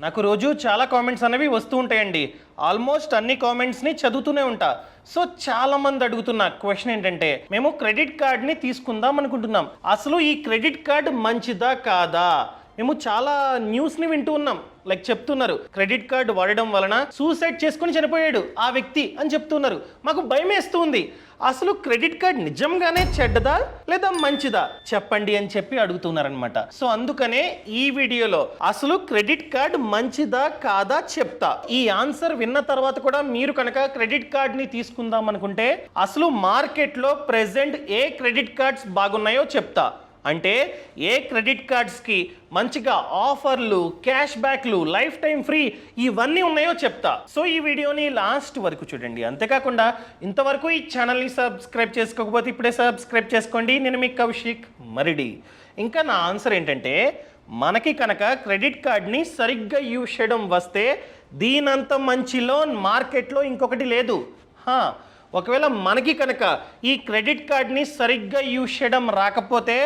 నాకు రోజు చాలా కామెంట్స్ అనేవి వస్తూ ఉంటాయండి. ఆల్మోస్ట్ అన్ని కామెంట్స్ని చదువుతూనే ఉంటా. సో చాలా మంది అడుగుతున్న క్వశ్చన్ ఏంటంటే, మేము క్రెడిట్ కార్డ్ని తీసుకుందాం అనుకుంటున్నాం, అసలు ఈ క్రెడిట్ కార్డ్ మంచిదా కాదా? మేము చాలా న్యూస్ని వింటూ ఉన్నాం. లైక్ చెప్తున్నారు, క్రెడిట్ కార్డు వాడడం వలన సూసైడ్ చేసుకుని చనిపోయాడు ఆ వ్యక్తి అని చెప్తున్నారు. మాకు భయం వేస్తూ ఉంది. అసలు క్రెడిట్ కార్డ్ నిజంగానే చెడ్డదా లేదా మంచిదా చెప్పండి అని చెప్పి అడుగుతున్నారనమాట. సో అందుకనే ఈ వీడియోలో అసలు క్రెడిట్ కార్డ్ మంచిదా కాదా చెప్తా. ఈ ఆన్సర్ విన్న తర్వాత కూడా మీరు కనుక క్రెడిట్ కార్డ్ని తీసుకుందాం అనుకుంటే అసలు మార్కెట్లో ప్రెజెంట్ ఏ క్రెడిట్ కార్డ్స్ బాగున్నాయో చెప్తా. అంటే ఏ క్రెడిట్ కార్డ్స్కి మంచిగా ఆఫర్లు, క్యాష్ బ్యాక్లు, లైఫ్ టైం ఫ్రీ ఇవన్నీ ఉన్నాయో చెప్తా. సో ఈ వీడియోని లాస్ట్ వరకు చూడండి. అంతేకాకుండా ఇంతవరకు ఈ ఛానల్ని సబ్స్క్రైబ్ చేసుకోకపోతే ఇప్పుడే సబ్స్క్రైబ్ చేసుకోండి. నేను మీ కౌశిక్ మరిడి. ఇంకా నా ఆన్సర్ ఏంటంటే, మనకి కనుక క్రెడిట్ కార్డ్ని సరిగ్గా యూజ్ చేయడం వస్తే దీనంత మంచి లోన్ మార్కెట్లో ఇంకొకటి లేదు. ఒకవేళ మనకి కనుక ఈ క్రెడిట్ కార్డ్ని సరిగ్గా యూజ్ చేయడం రాకపోతే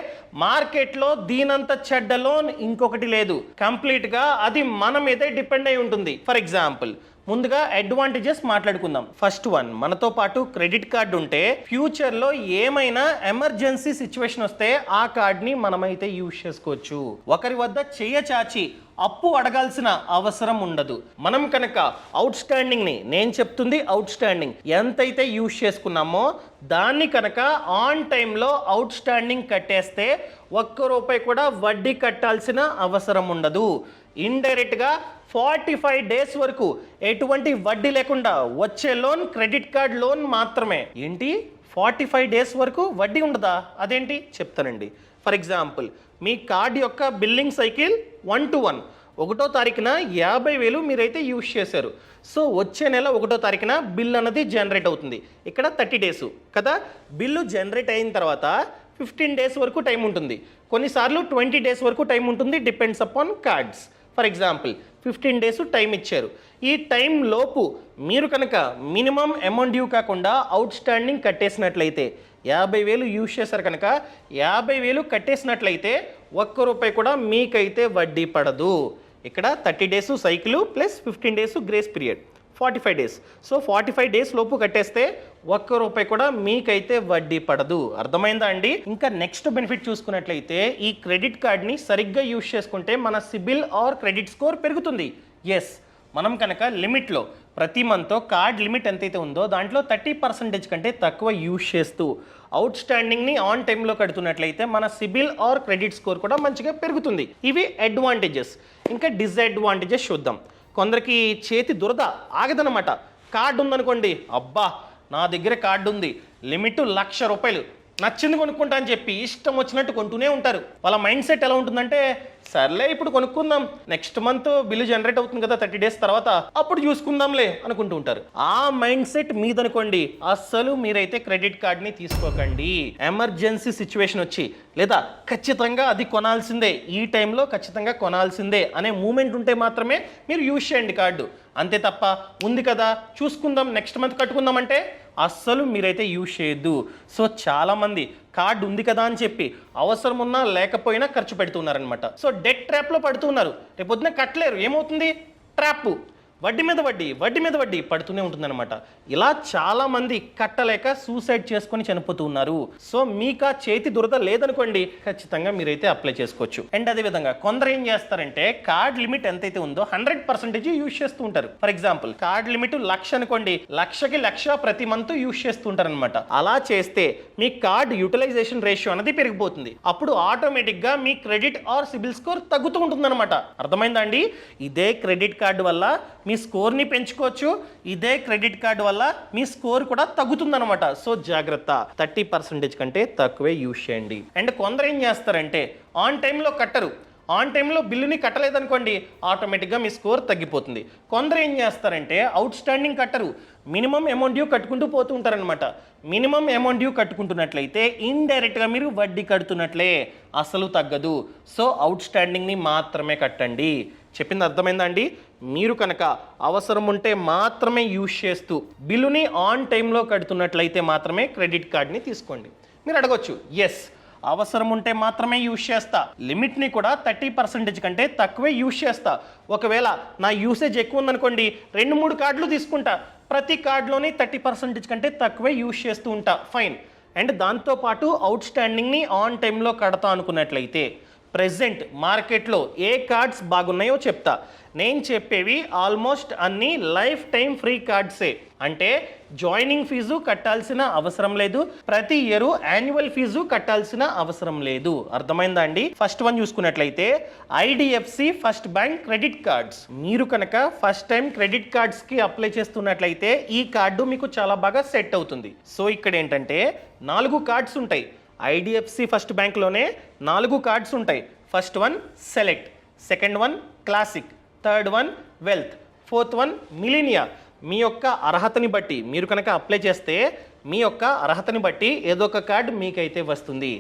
మార్కెట్లో దీనంత చెడ్డ లోన్ ఇంకొకటి లేదు. కంప్లీట్గా అది మన మీదే డిపెండ్ అయి ఉంటుంది. ఫర్ ఎగ్జాంపుల్, ముందుగా అడ్వాంటేజెస్ మాట్లాడుకుందాం. ఫస్ట్ వన్, మనతో పాటు క్రెడిట్ కార్డు ఉంటే ఫ్యూచర్లో ఏమైనా ఎమర్జెన్సీ సిచ్యువేషన్ వస్తే ఆ కార్డ్ని మనమైతే యూజ్ చేసుకోవచ్చు. ఒకరి వద్ద చెయ్య చాచి అప్పు అడగాల్సిన అవసరం ఉండదు. మనం కనుక అవుట్ స్టాండింగ్ని, నేను చెప్తుంది అవుట్ స్టాండింగ్ ఎంతైతే యూజ్ చేసుకున్నామో దాన్ని కనుక ఆన్ టైంలో అవుట్ స్టాండింగ్ కట్టేస్తే ₹1 కూడా వడ్డీ కట్టాల్సిన అవసరం ఉండదు. ఇండైరెక్ట్గా 45 డేస్ వరకు ఎటువంటి వడ్డీ లేకుండా వచ్చే లోన్ క్రెడిట్ కార్డ్ లోన్ మాత్రమే. ఏంటి 45 డేస్ వరకు వడ్డీ ఉండదా? అదేంటి చెప్తానండి. ఫర్ ఎగ్జాంపుల్, మీ కార్డ్ యొక్క బిల్లింగ్ సైకిల్ 1 to 1. 1వ తారీఖున 50,000 మీరైతే యూజ్ చేశారు. సో వచ్చే నెల 1వ తారీఖున బిల్ అన్నది జనరేట్ అవుతుంది. ఇక్కడ 30 డేస్ కదా. బిల్లు జనరేట్ అయిన తర్వాత 15 డేస్ వరకు టైం ఉంటుంది. కొన్నిసార్లు 20 డేస్ వరకు టైం ఉంటుంది, depends upon cards. For example 15 days time ఇచ్చారు. ఈ టైం లోపు మీరు కనుక మినిమం అమౌంట్ డ్యూ కాకుండా అవుట్ స్టాండింగ్ కట్టేసినట్లయితే 50,000 యూజ్ చేశారు కనుక 50,000 కట్టేసినట్లయితే ₹1 కూడా మీకైతే వడ్డీ పడదు. ఇక్కడ 30 days cycle plus 15 days grace period, 45 days. So 45 days లోపు కట్టేస్తే ₹1 కూడా మీకైతే వడ్డీ పడదు. అర్థమైందా అండి? ఇంకా నెక్స్ట్ బెనిఫిట్ చూసుకున్నట్లయితే ఈ క్రెడిట్ కార్డ్ని సరిగ్గా యూజ్ చేసుకుంటే మన సిబిల్ ఆర్ క్రెడిట్ స్కోర్ పెరుగుతుంది. ఎస్, మనం కనుక లిమిట్లో ప్రతి మంత్ కార్డ్ లిమిట్ ఎంతైతే ఉందో దాంట్లో 30% కంటే తక్కువ యూజ్ చేస్తూ అవుట్ స్టాండింగ్ని ఆన్ టైంలో కడుతున్నట్లయితే మన సిబిల్ ఆర్ క్రెడిట్ స్కోర్ కూడా మంచిగా పెరుగుతుంది. ఇవి అడ్వాంటేజెస్. ఇంకా డిసడ్వాంటేజెస్ చూద్దాం. కొందరికి చేతి దురద ఆగదనమాట. కార్డు ఉందనుకోండి, అబ్బా నా దగ్గర కార్డు ఉంది, లిమిట్ ₹1,00,000, నచ్చింది కొనుక్కుంటా అని చెప్పి ఇష్టం వచ్చినట్టు కొంటూనే ఉంటారు. వాళ్ళ మైండ్ సెట్ ఎలా ఉంటుందంటే, సర్లే ఇప్పుడు కొనుక్కుందాం, నెక్స్ట్ మంత్ బిల్లు జనరేట్ అవుతుంది కదా 30 డేస్ తర్వాత, అప్పుడు చూసుకుందాంలే అనుకుంటూ ఉంటారు. ఆ మైండ్ సెట్ మీదనుకోండి, అస్సలు మీరైతే క్రెడిట్ కార్డ్ని తీసుకోకండి. ఎమర్జెన్సీ సిచ్యువేషన్ వచ్చి లేదా ఖచ్చితంగా అది కొనాల్సిందే, ఈ టైంలో ఖచ్చితంగా కొనాల్సిందే అనే మూమెంట్ ఉంటే మాత్రమే మీరు యూజ్ చేయండి కార్డు. అంతే తప్ప ఉంది కదా చూసుకుందాం నెక్స్ట్ మంత్ కట్టుకుందాం అంటే అస్సలు మీరైతే యూజ్ చేయొద్దు. సో చాలామంది కార్డు ఉంది కదా అని చెప్పి అవసరం ఉన్నా లేకపోయినా ఖర్చు పెడుతున్నారనమాట. సో డెట్ ట్రాప్లో పడుతున్నారు. రేపు పొద్దున కట్టలేరు, ఏమవుతుంది? ట్రాప్, వడ్డీ మీద వడ్డీ, వడ్డీ మీద వడ్డీ పడుతూనే ఉంటుందన్నమాట. ఇలా చాలామంది కట్టలేక సూసైడ్ చేసుకొని చనిపోతూ ఉన్నారు. సో మీకు ఆ చేతి దురద లేదనుకోండి, ఖచ్చితంగా మీరైతే అప్లై చేసుకోవచ్చు. అండ్ అదేవిధంగా కొందరు ఏం చేస్తారంటే, కార్డ్ లిమిట్ ఎంతైతే ఉందో 100% యూజ్ చేస్తూ ఉంటారు. ఫర్ ఎగ్జాంపుల్ కార్డ్ లిమిట్ 1,00,000 అనుకోండి, 1,00,000 ప్రతి మంత్ యూజ్ చేస్తూ ఉంటారు అనమాట. అలా చేస్తే మీ కార్డ్ యూటిలైజేషన్ రేషియో అనేది పెరిగిపోతుంది. అప్పుడు ఆటోమేటిక్గా మీ క్రెడిట్ ఆర్ సిబిల్ స్కోర్ తగ్గుతూ ఉంటుంది అనమాట. అర్థమైందా అండి? ఇదే క్రెడిట్ కార్డు వల్ల మీ స్కోర్ని పెంచుకోవచ్చు, ఇదే క్రెడిట్ కార్డు వల్ల మీ స్కోర్ కూడా తగ్గుతుందన్నమాట. సో జాగ్రత్త, 30% కంటే తక్కువే యూజ్ చేయండి. అండ్ కొందరు ఏం చేస్తారంటే ఆన్ టైంలో కట్టరు, ఆన్ టైంలో బిల్లుని కట్టలేదనుకోండి ఆటోమేటిక్గా మీ స్కోర్ తగ్గిపోతుంది. కొందరు ఏం చేస్తారంటే అవుట్ స్టాండింగ్ కట్టరు, మినిమం అమౌంట్ డ్యూ కట్టుకుంటూ పోతూ ఉంటారనమాట. మినిమం అమౌంట్ డ్యూ కట్టుకుంటున్నట్లయితే ఇండైరెక్ట్గా మీరు వడ్డీ కడుతున్నట్లే, అసలు తగ్గదు. సో అవుట్ స్టాండింగ్ని మాత్రమే కట్టండి. చెప్పింది అర్థమైందా అండి? మీరు కనుక అవసరం ఉంటే మాత్రమే యూజ్ చేస్తూ బిల్లుని ఆన్ టైంలో కడుతున్నట్లయితే మాత్రమే క్రెడిట్ కార్డ్ని తీసుకోండి. మీరు అడగొచ్చు, ఎస్ అవసరం ఉంటే మాత్రమే యూజ్ చేస్తా. లిమిట్ని కూడా 30% కంటే తక్కువే యూజ్ చేస్తా. ఒకవేళ నా యూసేజ్ ఎక్కువ ఉందనుకోండి 2-3 కార్డులు తీసుకుంటా, ప్రతి కార్డులోని 30% కంటే తక్కువే యూజ్ చేస్తూ ఉంటా, ఫైన్. అండ్ దాంతోపాటు అవుట్ స్టాండింగ్ని ఆన్ టైంలో కడతా అనుకున్నట్లయితే ప్రెజెంట్ మార్కెట్లో ఏ కార్డ్స్ బాగున్నాయో చెప్తా. నేను చెప్పేవి ఆల్మోస్ట్ అన్ని లైఫ్ టైం ఫ్రీ కార్డ్సే. అంటే జాయినింగ్ ఫీజు కట్టాల్సిన అవసరం లేదు, ప్రతి ఇయర్ యాన్యువల్ ఫీజు కట్టాల్సిన అవసరం లేదు. అర్థమైందా అండి? ఫస్ట్ వన్ చూసుకున్నట్లయితే IDFC first bank credit cards. మీరు కనుక ఫస్ట్ టైం క్రెడిట్ కార్డ్స్కి అప్లై చేస్తున్నట్లయితే ఈ కార్డు మీకు చాలా బాగా సెట్ అవుతుంది. సో ఇక్కడ ఏంటంటే 4 కార్డ్స్ ఉంటాయి. ఐడిఎఫ్సి ఫస్ట్ బ్యాంక్లోనే 4 కార్డ్స్ ఉంటాయి. First one select, second one classic, third one wealth, fourth one Millennia. మీ యొక్క అర్హతని బట్టి మీరు కనుక అప్లై చేస్తే మీ యొక్క అర్హతని బట్టి ఏదో ఒక కార్డు మీకైతే వస్తుంది.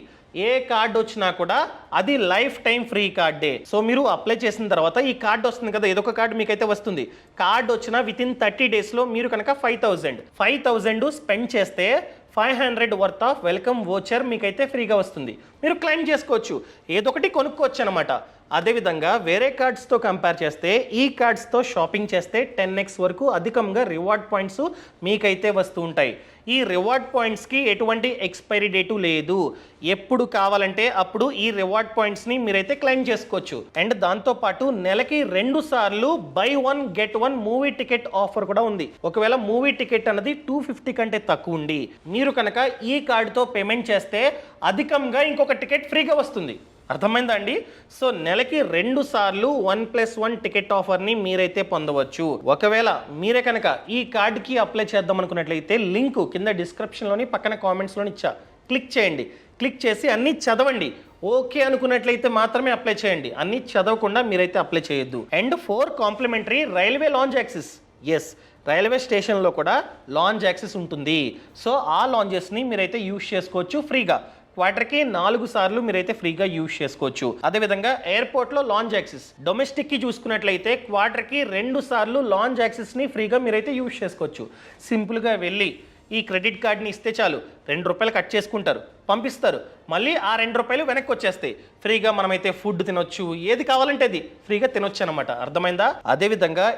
ఏ కార్డు వచ్చినా కూడా అది లైఫ్ టైం ఫ్రీ కార్డే. సో మీరు అప్లై చేసిన తర్వాత ఈ కార్డు వస్తుంది కదా, ఏదో ఒక కార్డు మీకైతే వస్తుంది. కార్డు వచ్చిన వితిన్ 30 డేస్లో మీరు కనుక 5,000 స్పెండ్ చేస్తే 500 వర్త్ ఆఫ్ వెల్కమ్ వోచర్ మీకైతే ఫ్రీగా వస్తుంది. మీరు క్లెయిమ్ చేసుకోవచ్చు, ఏదో ఒకటి కొనుక్కోవచ్చు అనమాట. అదేవిధంగా వేరే కార్డ్స్తో కంపేర్ చేస్తే ఈ కార్డ్స్తో షాపింగ్ చేస్తే 10x వరకు అధికంగా రివార్డ్ పాయింట్స్ మీకైతే వస్తూ ఉంటాయి. ఈ రివార్డ్ పాయింట్స్కి ఎటువంటి ఎక్స్పైరీ డేటు లేదు. ఎప్పుడు కావాలంటే అప్పుడు ఈ రివార్డ్ పాయింట్స్ని మీరైతే క్లెయిమ్ చేసుకోవచ్చు. అండ్ దాంతోపాటు నెలకి 2 సార్లు by 1 get 1 movie ticket offer కూడా ఉంది. ఒకవేళ మూవీ టికెట్ అన్నది 250 కంటే తక్కువ ఉండి మీరు కనుక ఈ కార్డుతో పేమెంట్ చేస్తే అధికంగా ఇంకొక టికెట్ ఫ్రీగా వస్తుంది. అర్థమైందా అండి? సో నెలకి 2 సార్లు 1+1 టికెట్ ఆఫర్ని మీరైతే పొందవచ్చు. ఒకవేళ మీరే కనుక ఈ కార్డుకి అప్లై చేద్దాం అనుకున్నట్లయితే లింక్ కింద డిస్క్రిప్షన్లోని పక్కన కామెంట్స్లోని ఇచ్చా, క్లిక్ చేయండి. క్లిక్ చేసి అన్నీ చదవండి. ఓకే అనుకున్నట్లయితే మాత్రమే అప్లై చేయండి, అన్నీ చదవకుండా మీరైతే అప్లై చేయొద్దు. And 4 complimentary railway lounge access. Yes, railway స్టేషన్లో కూడా లాంజ్ యాక్సెస్ ఉంటుంది. సో ఆ లాంజెస్ని మీరైతే యూజ్ చేసుకోవచ్చు ఫ్రీగా. క్వార్టర్కి 4 సార్లు మీరైతే ఫ్రీగా యూజ్ చేసుకోవచ్చు. అదేవిధంగా ఎయిర్పోర్ట్లో లాంజ్ యాక్సెస్, డొమెస్టిక్కి చూసుకున్నట్లయితే క్వార్టర్కి 2 సార్లు లాంజ్ యాక్సెస్ని ఫ్రీగా మీరైతే యూజ్ చేసుకోవచ్చు. సింపుల్గా వెళ్ళి ఈ క్రెడిట్ కార్డ్ని ఇస్తే చాలు, ₹2 కట్ చేసుకుంటారు, పంపిస్తారు. మళ్ళీ ఆ ₹2 వెనక్కి వచ్చేస్తాయి. ఫ్రీగా మనమైతే ఫుడ్ తినొచ్చు, ఏది కావాలంటే అది ఫ్రీగా తినొచ్చు అనమాట. అర్థమైందా? అదేవిధంగా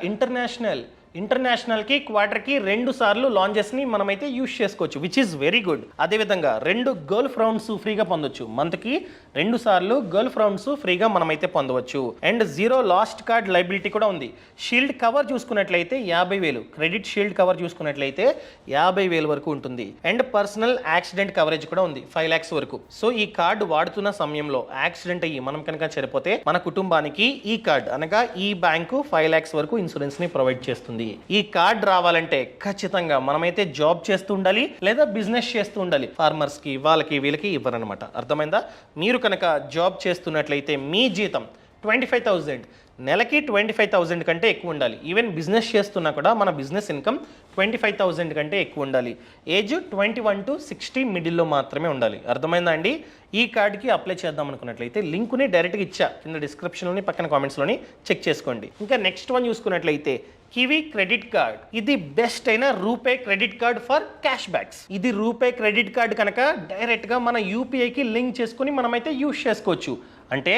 ఇంటర్నేషనల్కి క్వార్టర్కి 2 సార్లు లాంజెస్ని మనమైతే యూజ్ చేసుకోవచ్చు, విచ్ ఈస్ వెరీ గుడ్. అదేవిధంగా 2 గల్ఫ్ రౌండ్స్ ఫ్రీగా పొందొచ్చు. మంత్కి 2 సార్లు గల్ఫ్ రౌండ్స్ ఫ్రీగా మనమైతే పొందవచ్చు. అండ్ 0 లాస్ట్ కార్డ్ లైబిలిటీ కూడా ఉంది. షీల్డ్ కవర్ చూసుకున్నట్లయితే 50,000, క్రెడిట్ షీల్డ్ కవర్ చూసుకున్నట్లయితే 50,000 వరకు ఉంటుంది. అండ్ పర్సనల్ యాక్సిడెంట్ కవరేజ్ కూడా ఉంది 5 lakhs వరకు. సో ఈ కార్డు వాడుతున్న సమయంలో యాక్సిడెంట్ అయ్యి మనం కనుక చనిపోతే మన కుటుంబానికి ఈ కార్డ్ అనగా ఈ బ్యాంకు 5 lakhs వరకు ఇన్సూరెన్స్ ని ప్రొవైడ్ చేస్తుంది. ఈ కార్డ్ రావాలంటే ఖచ్చితంగా మనమైతే జాబ్ చేస్తూ ఉండాలి లేదా బిజినెస్ చేస్తూ ఉండాలి. ఫార్మర్స్ కి వాళ్ళకి వీళ్ళకి ఇవ్వరనమాట. అర్థమైందా? మీరు కనుక జాబ్ చేస్తున్నట్లయితే మీ జీతం 25,000, నెలకి 25,000 కంటే ఎక్కువ ఉండాలి. ఈవెన్ బిజినెస్ చేస్తున్నా కూడా మన బిజినెస్ ఇన్కమ్ 25,000 కంటే ఎక్కువ ఉండాలి. ఏజ్ 21 to 60 మిడిల్లో మాత్రమే ఉండాలి. అర్థమైందా అండి? ఈ కార్డ్కి అప్లై చేద్దాం అనుకున్నట్లయితే లింకుని డైరెక్ట్గా ఇచ్చా కింద డిస్క్రిప్షన్లోని పక్కన కామెంట్స్లోని చెక్ చేసుకోండి. ఇంకా నెక్స్ట్ వన్ చూసుకున్నట్లయితే కివీ క్రెడిట్ కార్డ్. ఇది బెస్ట్ అయిన RuPay credit card for cash backs. ఇది రూపే క్రెడిట్ కార్డ్ కనుక డైరెక్ట్గా మన యూపీఐకి లింక్ చేసుకుని మనమైతే యూజ్ చేసుకోవచ్చు. అంటే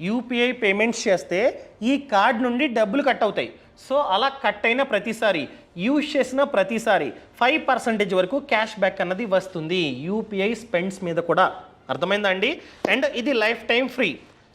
యూపీఐ పేమెంట్స్ చేస్తే ఈ కార్డ్ నుండి డబ్బులు కట్ అవుతాయి. సో అలా కట్ అయిన ప్రతిసారి యూజ్ చేసిన ప్రతిసారి 5% వరకు క్యాష్ బ్యాక్ అన్నది వస్తుంది యూపీఐ స్పెండ్స్ మీద కూడా. అర్థమైందా అండి? అండ్ ఇది లైఫ్ టైం ఫ్రీ.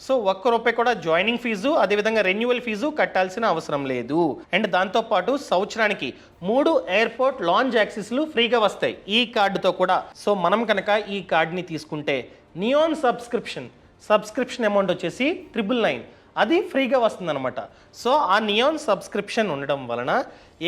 సో ₹1 కూడా జాయినింగ్ ఫీజు అదేవిధంగా రెన్యువల్ ఫీజు కట్టాల్సిన అవసరం లేదు. అండ్ దాంతోపాటు సంవత్సరానికి 3 ఎయిర్పోర్ట్ లాంజ్ యాక్సెస్లు ఫ్రీగా వస్తాయి ఈ కార్డుతో కూడా. సో మనం కనుక ఈ కార్డ్ని తీసుకుంటే నియాన్ సబ్స్క్రిప్షన్ అమౌంట్ వచ్చేసి 999, అది ఫ్రీగా వస్తుందన్నమాట. సో ఆ నియాన్ సబ్స్క్రిప్షన్ ఉండడం వలన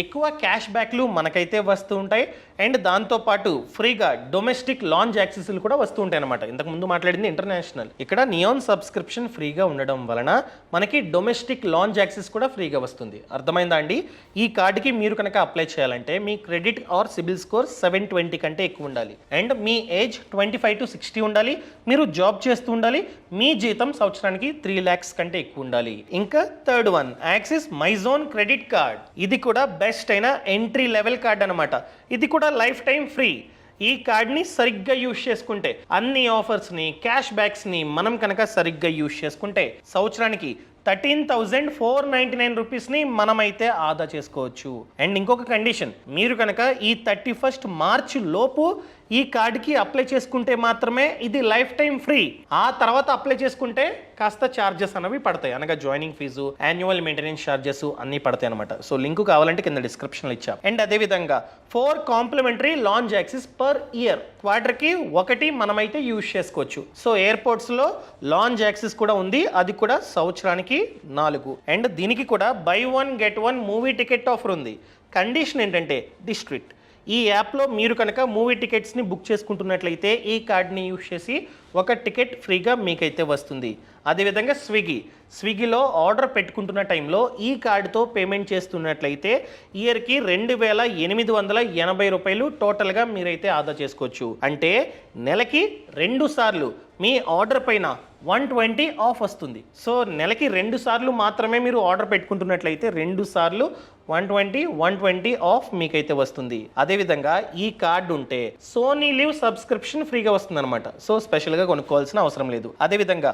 ఎక్కువ క్యాష్ బ్యాక్లు మనకైతే వస్తూ ఉంటాయి. అండ్ దాంతోపాటు ఫ్రీగా డొమెస్టిక్ లాంజ్ యాక్సెస్లు కూడా వస్తూ ఉంటాయి అనమాట. ఇంతకుముందు మాట్లాడింది ఇంటర్నేషనల్, ఇక్కడ నియాన్ సబ్స్క్రిప్షన్ ఫ్రీగా ఉండడం వలన మనకి డొమెస్టిక్ లాంజ్ యాక్సెస్ కూడా ఫ్రీగా వస్తుంది. అర్థమైందా అండి? ఈ కార్డుకి మీరు కనుక అప్లై చేయాలంటే మీ క్రెడిట్ ఆర్ సిబిల్ స్కోర్ 720 కంటే ఎక్కువ ఉండాలి. అండ్ మీ ఏజ్ 25 to 60 ఉండాలి. మీరు జాబ్ చేస్తూ ఉండాలి. మీ జీతం సంవత్సరానికి 3 lakhs కంటే ఎక్కువ ఉండాలి. ఇంకా third one axis MyZone credit card. ఇది కూడా బెస్ట్ అయిన ఎంట్రీ లెవెల్ కార్డ్ అనమాట. ఇది కూడా లైఫ్ టైం ఫ్రీ. ఈ కార్డ్ని సరిగ్గా యూజ్ చేసుకుంటే అన్ని ఆఫర్స్ని క్యాష్ బ్యాక్స్ని మనం కనుక సరిగ్గా యూజ్ చేసుకుంటే సంవత్సరానికి 13,499 రూపీస్ని మనమైతే ఆదా చేసుకోవచ్చు. అండ్ ఇంకొక కండిషన్, మీరు కనుక ఈ 31st మార్చ్ లోపు ఈ కార్డుకి అప్లై చేసుకుంటే మాత్రమే ఇది లైఫ్ టైం ఫ్రీ. ఆ తర్వాత అప్లై చేసుకుంటే కాస్త ఛార్జెస్ అనేవి పడతాయి, అనగా joining fee, annual maintenance charges అన్నీ పడతాయి అనమాట. సో లింక్ కావాలంటే కింద డిస్క్రిప్షన్లో ఇచ్చాం. అండ్ అదేవిధంగా 4 complimentary lounge access per year, క్వార్టర్కి 1 మనమైతే యూజ్ చేసుకోవచ్చు. సో ఎయిర్పోర్ట్స్లో లాంచ్ యాక్సెస్ కూడా ఉంది, అది కూడా సంవత్సరానికి 4. అండ్ దీనికి కూడా by 1 get 1 movie ticket offer ఉంది. కండిషన్ ఏంటంటే డిస్ట్రిక్ట్. ఈ యాప్లో మీరు కనుక మూవీ టికెట్స్ని బుక్ చేసుకుంటున్నట్లయితే ఈ కార్డ్ని యూజ్ చేసి 1 టికెట్ ఫ్రీగా మీకైతే వస్తుంది. అదేవిధంగా స్విగ్గీలో ఆర్డర్ పెట్టుకుంటున్న టైంలో ఈ కార్డుతో పేమెంట్ చేస్తున్నట్లయితే ఇయర్కి 2,880 రూపాయలు టోటల్గా మీరైతే ఆదా చేసుకోవచ్చు. అంటే నెలకి 2 సార్లు మీ ఆర్డర్ పైన 120 ఆఫ్ వస్తుంది. సో నెలకి 2 సార్లు మాత్రమే మీరు ఆర్డర్ పెట్టుకుంటున్నట్లయితే 2 సార్లు 120 ఆఫ్ మీకైతే వస్తుంది. అదేవిధంగా ఈ కార్డు ఉంటే సోనీ లివ్ సబ్స్క్రిప్షన్ ఫ్రీగా వస్తుంది అనమాట. సో స్పెషల్గా కొనుక్కోవాల్సిన అవసరం లేదు. అదేవిధంగా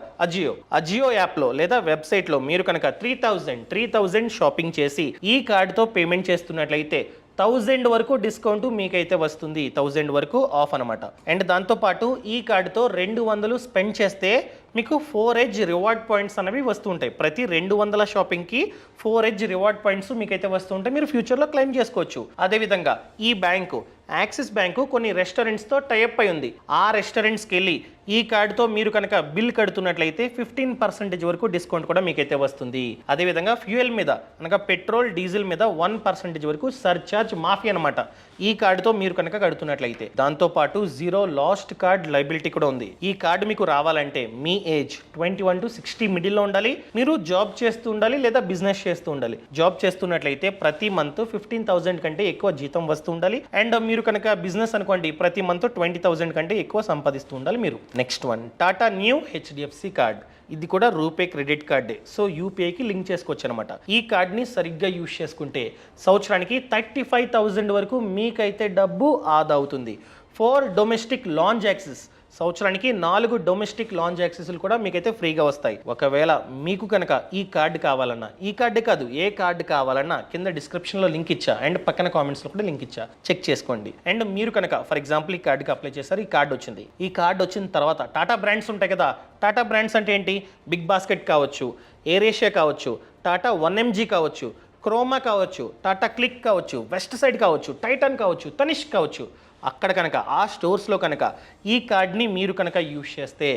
అజియో యాప్లో లేదా వెబ్సైట్లో మీరు కనుక 3000 షాపింగ్ చేసి ఈ కార్డుతో పేమెంట్ చేస్తున్నట్లయితే 1000 వరకు డిస్కౌంట్ మీకైతే వస్తుంది. 1000 వరకు ఆఫ్ అనమాట. అండ్ దాంతోపాటు ఈ కార్డుతో 200 స్పెండ్ చేస్తే మీకు 4 ఎడ్జ్ రివార్డ్ పాయింట్స్ అనేవి వస్తుంటాయి. ప్రతి 200 షాపింగ్కి 4 ఎడ్జ్ రివార్డ్ పాయింట్స్ మీకైతే వస్తుంటాయి, మీరు ఫ్యూచర్లో క్లెయిమ్ చేసుకోవచ్చు. అదేవిధంగా ఈ బ్యాంకు యాక్సిస్ బ్యాంకు కొన్ని రెస్టారెంట్స్తో టైఅప్ అయి ఉంది. ఆ రెస్టారెంట్స్కి వెళ్ళి ఈ కార్డుతో మీరు కనుక బిల్ కడుతున్నట్లయితే 15% వరకు డిస్కౌంట్ కూడా మీకైతే వస్తుంది. అదేవిధంగా ఫ్యూయల్ మీద అనగా పెట్రోల్ డీజిల్ మీద 1% వరకు సర్చార్జ్ మాఫీ అనమాట ఈ కార్డుతో మీరు కనుక కడుతున్నట్లయితే. దాంతోపాటు 0 లాస్ట్ కార్డ్ లైబిలిటీ కూడా ఉంది. ఈ కార్డు మీకు రావాలంటే మీ ఏజ్ 21 to 60 మిడిల్లో ఉండాలి, మీరు జాబ్ చేస్తూ ఉండాలి లేదా బిజినెస్ చేస్తూ ఉండాలి. జాబ్ చేస్తున్నట్లయితే ప్రతి మంత్ 15,000 కంటే ఎక్కువ జీతం వస్తూ ఉండాలి. అండ్ మీరు కనుక బిజినెస్ అనుకోండి ప్రతి మంత్ 20,000 కంటే ఎక్కువ సంపాదిస్తూ ఉండాలి మీరు. Next one Tata new HDFC card. ఇది కూడా రూపే క్రెడిట్ కార్డే. సో యూపీఐకి లింక్ చేసుకోవచ్చు అనమాట. ఈ కార్డ్ని సరిగ్గా యూజ్ చేసుకుంటే సంవత్సరానికి 35,000 వరకు మీకైతే డబ్బు ఆదా అవుతుంది. 4 డొమెస్టిక్ లాంచ్ యాక్సెస్, సంవత్సరానికి 4 డొమెస్టిక్ లాంచ్ యాక్సెస్లు కూడా మీకైతే ఫ్రీగా వస్తాయి. ఒకవేళ మీకు కనుక ఈ కార్డు కావాలన్నా, ఈ కార్డు కాదు ఏ కార్డు కావాలన్నా కింద డిస్క్రిప్షన్లో లింక్ ఇచ్చా అండ్ పక్కన కామెంట్స్లో కూడా లింక్ ఇచ్చా, చెక్ చేసుకోండి. అండ్ మీరు కనుక ఫర్ ఎగ్జాంపుల్ ఈ కార్డుకి అప్లై చేశారు, ఈ కార్డు వచ్చింది. ఈ కార్డు వచ్చిన తర్వాత టాటా బ్రాండ్స్ ఉంటాయి కదా, టాటా బ్రాండ్స్ అంటే ఏంటి? బిగ్ బాస్కెట్ కావచ్చు, ఎయిర్ ఏషియా కావచ్చు, టాటా 1mg కావచ్చు, క్రోమా కావచ్చు, టాటా క్లిక్ కావచ్చు, వెస్ట్ సైడ్ కావచ్చు, టైటాన్ కావచ్చు, తనిష్క్ కావచ్చు. అక్కడ కనుక ఆ స్టోర్స్లో కనుక ఈ కార్డ్ని మీరు కనుక యూజ్ చేస్తే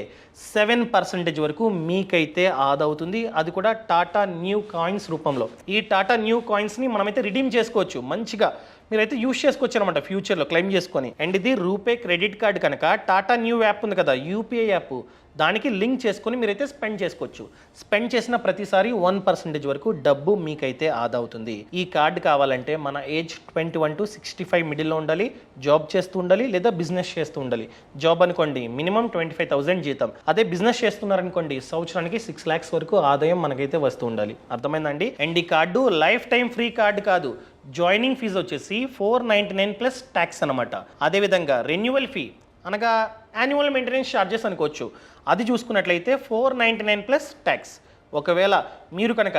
7% వరకు మీకైతే ఆదా అవుతుంది. అది కూడా టాటా న్యూ కాయిన్స్ రూపంలో. ఈ టాటా న్యూ కాయిన్స్ని మనమైతే రిడీమ్ చేసుకోవచ్చు, మంచిగా మీరైతే యూజ్ చేసుకోవచ్చు అనమాట ఫ్యూచర్లో క్లెయిమ్ చేసుకొని. అండ్ ఇది రూపే క్రెడిట్ కార్డ్ కనుక టాటా న్యూ యాప్ ఉంది కదా, యూపీఐ యాప్, దానికి లింక్ చేసుకొని మీరైతే స్పెండ్ చేసుకోవచ్చు. స్పెండ్ చేసిన ప్రతిసారి 1% వరకు డబ్బు మీకైతే ఆదా అవుతుంది. ఈ కార్డు కావాలంటే మన ఏజ్ 21 to 65 మిడిల్లో ఉండాలి, జాబ్ చేస్తూ ఉండాలి లేదా బిజినెస్ చేస్తూ ఉండాలి. జాబ్ అనుకోండి మినిమం 25,000 జీతం, అదే బిజినెస్ చేస్తున్నారనుకోండి సంవత్సరానికి 6 lakhs వరకు ఆదాయం మనకైతే వస్తూ ఉండాలి. అర్థమైందండి? అండ్ ఈ card life time free card కాదు. జాయినింగ్ ఫీజు వచ్చేసి 499 ప్లస్ ట్యాక్స్ అనమాట. అదేవిధంగా రెన్యువల్ ఫీ అనగా యాన్యువల్ మెయింటెనెన్స్ ఛార్జెస్ అనుకోవచ్చు, అది చూసుకున్నట్లయితే 499 ప్లస్ ట్యాక్స్. ఒకవేళ మీరు కనుక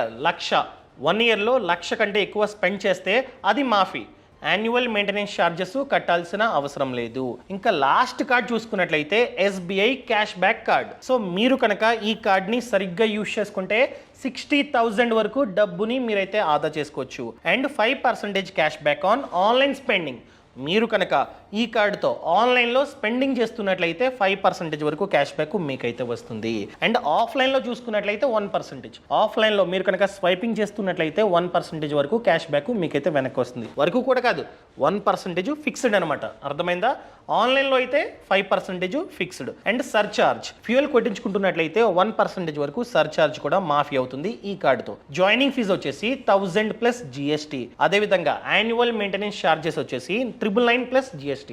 1 ఇయర్లో 1,00,000 కంటే ఎక్కువ స్పెండ్ చేస్తే అది మాఫీ. యాన్యువల్ మెయింటెనెన్స్ ఛార్జెస్ కట్టాల్సిన అవసరం లేదు. ఇంకా లాస్ట్ కార్డ్ చూసుకున్నట్లయితే SBI cash back card. So మీరు కనుక ఈ కార్డ్ని సరిగ్గా యూజ్ చేసుకుంటే 60,000 వరకు డబ్బుని మీరైతే ఆదా చేసుకోవచ్చు. And 5% cash back on online spending. మీరు కనుక ఈ కార్డుతో ఆన్లైన్లో స్పెండింగ్ చేస్తున్నట్లయితే 5% వరకు క్యాష్ బ్యాక్ మీకైతే వస్తుంది. అండ్ ఆఫ్లైన్లో చూసుకున్నట్లయితే 1%. ఆఫ్లైన్లో మీరు కనుక స్వైపింగ్ చేస్తున్నట్లయితే 1% వరకు క్యాష్ బ్యాక్ మీకైతే వెనక్కి వస్తుంది. వరకు కూడా కాదు, 1% ఫిక్స్డ్ అనమాట. అర్థమైందా? ఆన్లైన్లో అయితే 5% ఫిక్స్డ్. అండ్ సర్చార్జ్, ఫ్యూయల్ కొట్టించుకుంటున్నట్లయితే 1% వరకు సర్చార్జ్ కూడా మాఫీ అవుతుంది ఈ కార్డుతో. జాయినింగ్ ఫీజు వచ్చేసి 1000 ప్లస్ GST. అదేవిధంగా యాన్యువల్ మెయింటెనెన్స్ ఛార్జెస్ వచ్చేసి 999 ప్లస్ GST,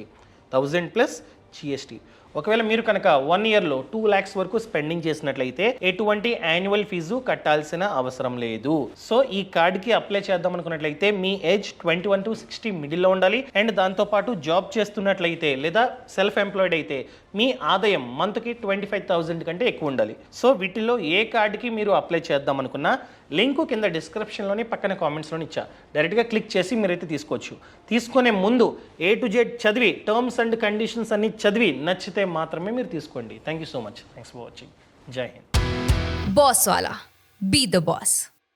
1000 ప్లస్ GST. ఒకవేళ మీరు కనుక 1 ఇయర్లో 2 lakhs వరకు స్పెండింగ్ చేసినట్లయితే ఎటువంటి యాన్యువల్ ఫీజు కట్టాల్సిన అవసరం లేదు. సో ఈ కార్డ్కి అప్లై చేద్దాం అనుకున్నట్లయితే మీ ఏజ్ 21 to 60 మిడిల్లో ఉండాలి. అండ్ దాంతోపాటు జాబ్ చేస్తున్నట్లయితే లేదా సెల్ఫ్ ఎంప్లాయిడ్ అయితే మీ ఆదాయం మంత్కి 25,000 కంటే ఎక్కువ ఉండాలి. సో వీటిల్లో ఏ కార్డుకి మీరు అప్లై చేద్దాం అనుకున్నా లింకు కింద డిస్క్రిప్షన్లోని పక్కన కామెంట్స్లోని ఇచ్చా, డైరెక్ట్గా క్లిక్ చేసి మీరైతే తీసుకోవచ్చు. తీసుకునే ముందు A to Z చదివి టర్మ్స్ అండ్ కండిషన్స్ అన్ని చదివి నచ్చితే మాత్రమే మీరు తీసుకోండి. Thank you so much. Thanks for watching. జై Hind. Boss Wala. Be the boss.